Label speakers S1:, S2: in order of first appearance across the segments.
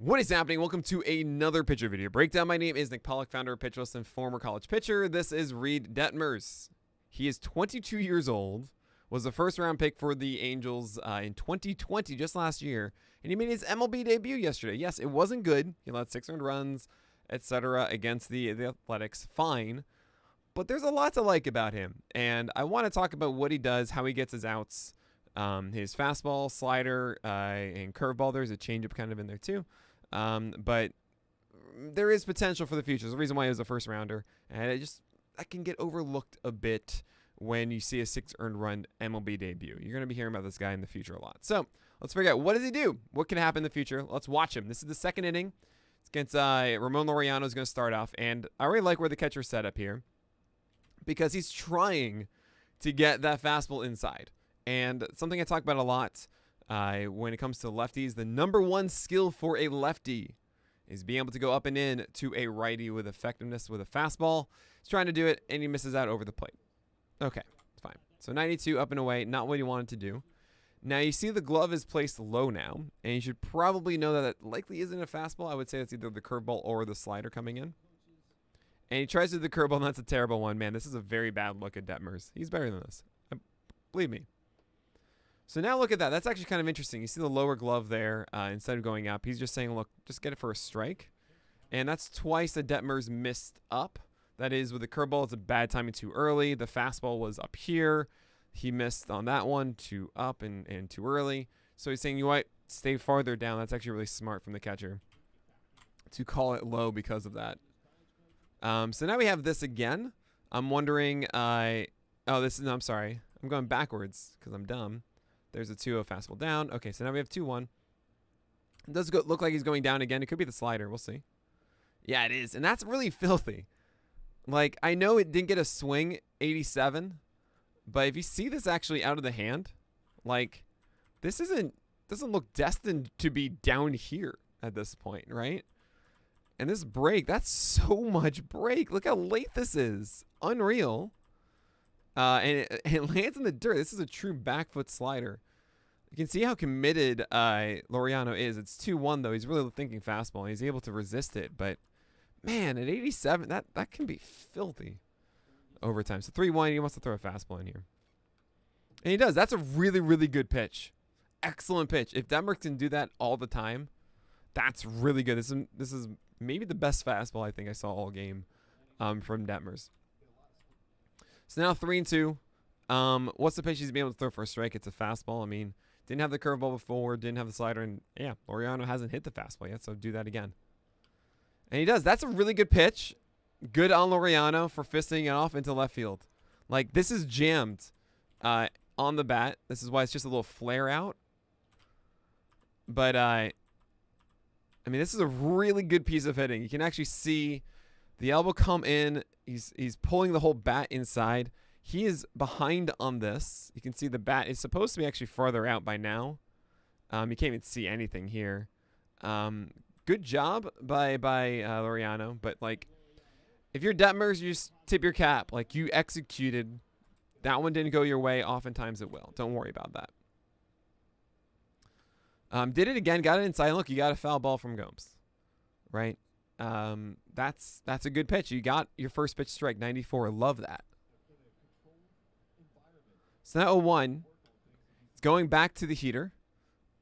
S1: What is happening? Welcome to another pitcher video breakdown. My name is Nick Pollack, founder of Pitcherless and former college pitcher. This is Reid Detmers. He is 22 years old, was the first round pick for the Angels in 2020, just last year, and he made his MLB debut yesterday. Yes, it wasn't good. He allowed 6 earned runs, etc. against the Athletics. Fine. But there's a lot to like about him, and I want to talk about what he does, how he gets his outs, his fastball, slider, and curveball. There's a changeup kind of in there too. But there is potential for the future. There's a reason why he was a first rounder, and that can get overlooked a bit when you see a 6 earned run MLB debut. You're going to be hearing about this guy in the future a lot. So let's figure out, what does he do? What can happen in the future? Let's watch him. This is the second inning. It's against Ramon Laureano is going to start off, and I really like where the catcher's set up here because he's trying to get that fastball inside. And something I talk about a lot when it comes to lefties, the number one skill for a lefty is being able to go up and in to a righty with effectiveness with a fastball. He's trying to do it, and he misses out over the plate. Okay, fine. So 92 up and away, not what he wanted to do. Now you see the glove is placed low now, and you should probably know that it likely isn't a fastball. I would say it's either the curveball or the slider coming in. And he tries to do the curveball, and that's a terrible one. Man, this is a very bad look at Detmers. He's better than this. Believe me. So now look at that. That's actually kind of interesting. You see the lower glove there instead of going up. He's just saying, look, just get it for a strike. And that's twice that Detmers missed up. That is, with the curveball, it's a bad timing too early. The fastball was up here. He missed on that one, too up and too early. So he's saying, you know what, stay farther down. That's actually really smart from the catcher to call it low because of that. So now we have this again. I'm wondering, I'm sorry. I'm going backwards because I'm dumb. There's a 2-0 fastball down. Okay, so now we have 2-1. It does look like he's going down again. It could be the slider. We'll see. Yeah, it is. And that's really filthy. Like, I know it didn't get a swing, 87. But if you see this actually out of the hand, like, this doesn't look destined to be down here at this point, right? And this break, that's so much break. Look how late this is. Unreal. And it lands in the dirt. This is a true back foot slider. You can see how committed Laureano is. It's 2-1, though. He's really thinking fastball, and he's able to resist it. But, man, at 87, that can be filthy over time. So 3-1, he wants to throw a fastball in here. And he does. That's a really, really good pitch. Excellent pitch. If Detmers can do that all the time, that's really good. This is maybe the best fastball I think I saw all game from Detmers. So now 3-2. What's the pitch he's being able to throw for a strike? It's a fastball. I mean, didn't have the curveball before, didn't have the slider, and yeah, Laureano hasn't hit the fastball yet, so do that again. And he does. That's a really good pitch. Good on Laureano for fisting it off into left field. Like, this is jammed on the bat. This is why it's just a little flare out. But, I mean, this is a really good piece of hitting. You can actually see the elbow come in. He's pulling the whole bat inside. He is behind on this. You can see the bat is supposed to be actually farther out by now. You can't even see anything here. Good job by Laureano. But, like, if you're Detmers, you just tip your cap. Like, you executed. That one didn't go your way. Oftentimes it will. Don't worry about that. Did it again. Got it inside. Look, you got a foul ball from Gomes. Right? That's a good pitch. You got your first pitch strike, 94. Love that. So now 0-1. It's going back to the heater.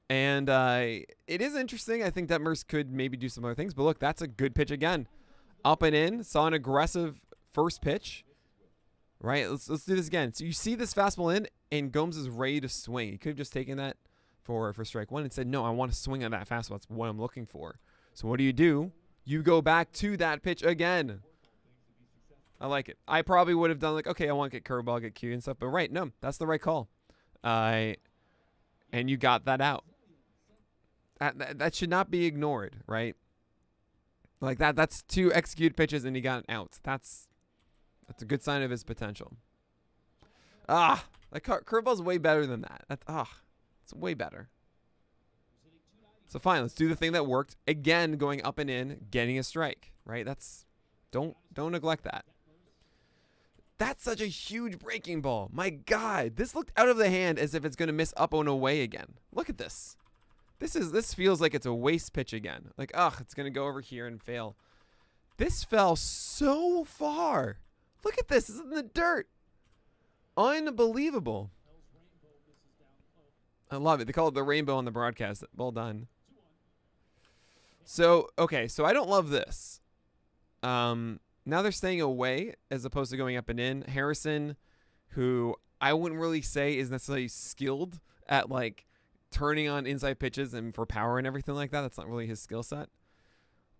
S1: And it is interesting. I think Detmers could maybe do some other things. But look, that's a good pitch again. Up and in. Saw an aggressive first pitch. Right? Let's do this again. So you see this fastball in, and Gomes is ready to swing. He could have just taken that for strike one and said, no, I want to swing on that fastball. That's what I'm looking for. So what do? You go back to that pitch again. I like it. I probably would have done like, okay, I want to get curveball, get Q and stuff. But right, no, that's the right call. And you got that out. That should not be ignored, right? Like that's 2 executed pitches and he got an out. That's a good sign of his potential. That curveball's way better than that. It's way better. So fine, let's do the thing that worked. Again, going up and in, getting a strike, right? Don't neglect that. That's such a huge breaking ball. My God, this looked out of the hand as if it's going to miss up and away again. Look at this. This feels like it's a waste pitch again. Like, ugh, it's going to go over here and fail. This fell so far. Look at this. This is in the dirt. Unbelievable. I love it. They call it the rainbow on the broadcast. Well done. So, okay. So I don't love this. Now they're staying away as opposed to going up and in. Harrison, who I wouldn't really say is necessarily skilled at like turning on inside pitches and for power and everything like that. That's not really his skill set.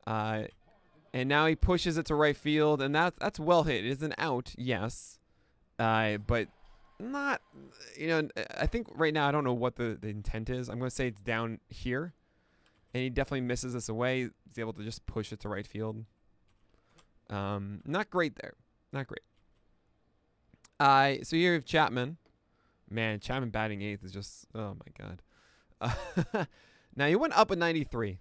S1: And now he pushes it to right field, and that's well hit. It is an out, yes. But not, you know, I think right now I don't know what the intent is. I'm going to say it's down here. And he definitely misses this away. He's able to just push it to right field. Not great there. Not great. So here you have Chapman. Man, Chapman batting eighth is just, oh my God. Now he went up a 93.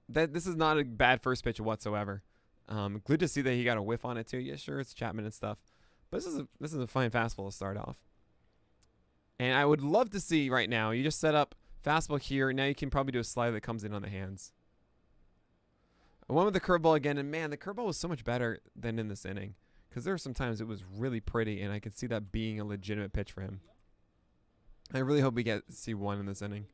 S1: This is not a bad first pitch whatsoever. Good to see that he got a whiff on it too. Yeah, sure, it's Chapman and stuff. But this is a fine fastball to start off. And I would love to see right now, you just set up fastball here. Now you can probably do a slider that comes in on the hands. I went with the curveball again, and man, the curveball was so much better than in this inning. Because there were some times it was really pretty, and I could see that being a legitimate pitch for him. I really hope we get to see one in this inning.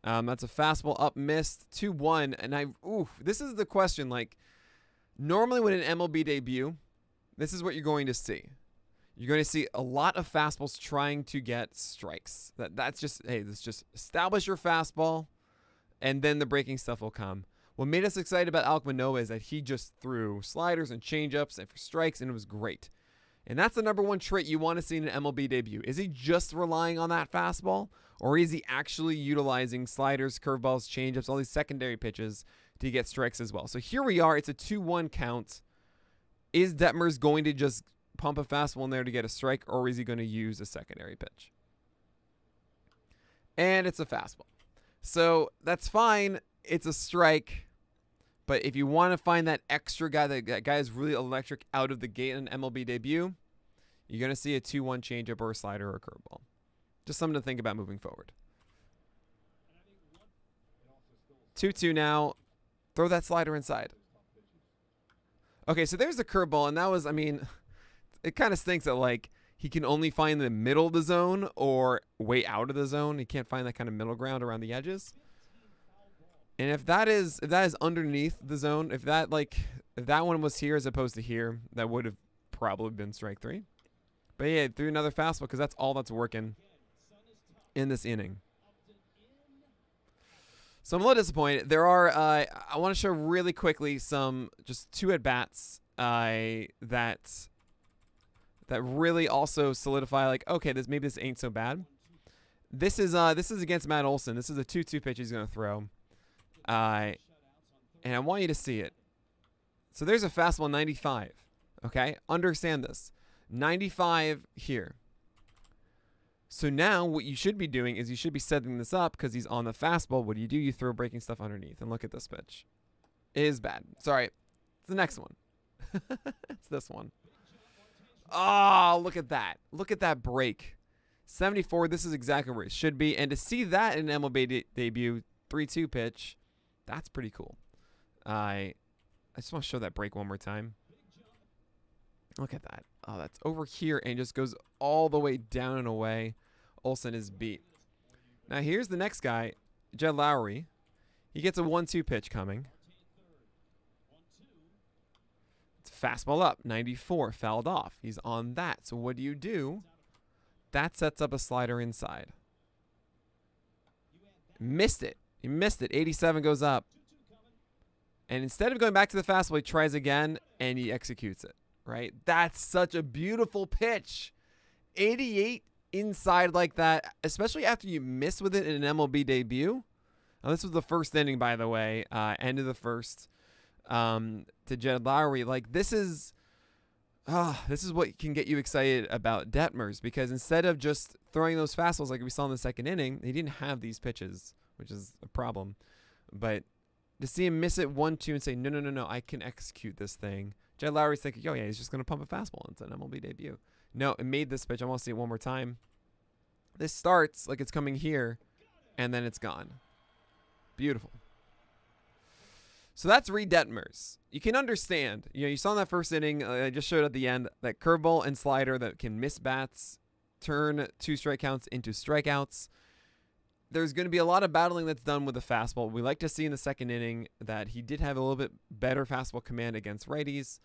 S1: That's a fastball up, missed, 2-1. And this is the question. Like, normally with an MLB debut, this is what you're going to see. You're going to see a lot of fastballs trying to get strikes. That's just, hey, let's just establish your fastball, and then the breaking stuff will come. What made us excited about Alek Manoah is that he just threw sliders and changeups and for strikes, and it was great. And that's the number one trait you want to see in an MLB debut. Is he just relying on that fastball, or is he actually utilizing sliders, curveballs, changeups, all these secondary pitches to get strikes as well? So here we are. It's a 2-1 count. Is Detmers going to just pump a fastball in there to get a strike, or is he going to use a secondary pitch? And it's a fastball. So that's fine. It's a strike. But if you want to find that extra guy, that guy is really electric out of the gate in an MLB debut, you're going to see a 2-1 changeup or a slider or a curveball. Just something to think about moving forward. 2-2 now. Throw that slider inside. Okay, so there's the curveball, and that was, I mean, it kind of stinks that, like, he can only find the middle of the zone or way out of the zone. He can't find that kind of middle ground around the edges. And if that is underneath the zone, if that one was here as opposed to here, that would have probably been strike three. But yeah, threw another fastball because that's all that's working in this inning. So I'm a little disappointed. There are I want to show really quickly just two at bats that really also solidify, like, okay, maybe this ain't so bad. This is against Matt Olson. This is a 2-2 pitch he's gonna throw. And I want you to see it. So there's a fastball 95. Okay, understand this. 95 here. So now what you should be doing is you should be setting this up because he's on the fastball. What do? You throw breaking stuff underneath. And look at this pitch. It is bad. Sorry. It's the next one. It's this one. Oh, look at that. Look at that break. 74. This is exactly where it should be. And to see that in an MLB debut, 3-2 pitch, that's pretty cool. I just want to show that break one more time. Look at that. Oh, that's over here and just goes all the way down and away. Olson is beat. Now here's the next guy, Jed Lowry. He gets a 1-2 pitch coming. It's fastball up, 94, fouled off. He's on that. So what do? That sets up a slider inside. Missed it. He missed it. 87 goes up. And instead of going back to the fastball, he tries again, and he executes it. Right? That's such a beautiful pitch. 88 inside like that, especially after you miss with it in an MLB debut. Now, this was the first inning, by the way. End of the first to Jed Lowry. Like, this is what can get you excited about Detmers, because instead of just throwing those fastballs like we saw in the second inning, he didn't have these pitches, which is a problem. But to see him miss it 1-2 and say, no, I can execute this thing. Jed Lowry's thinking, oh, yeah, he's just going to pump a fastball into an MLB debut. No, it made this pitch. I want to see it one more time. This starts like it's coming here. and then it's gone. Beautiful. So that's Reid Detmers. You can understand. You saw in that first inning, I just showed at the end, that curveball and slider that can miss bats, turn 2 strike counts into strikeouts. There's going to be a lot of battling that's done with the fastball. We like to see in the second inning that he did have a little bit better fastball command against righties.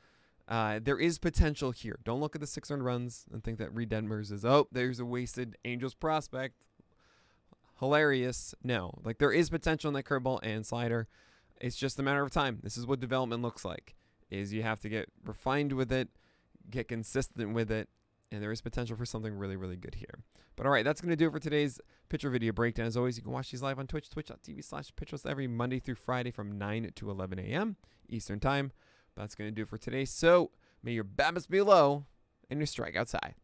S1: There is potential here. Don't look at the 6 earned runs and think that Reid Detmers is, there's a wasted Angels prospect. Hilarious. No, like there is potential in that curveball and slider. It's just a matter of time. This is what development looks like, is you have to get refined with it, get consistent with it, and there is potential for something really, really good here. But all right, that's going to do it for today's pitcher video breakdown. As always, you can watch these live on Twitch, twitch.tv/pitchlist every Monday through Friday from 9 to 11 a.m. Eastern Time. But that's going to do it for today. So may your BABIPs be low and your strikeouts high.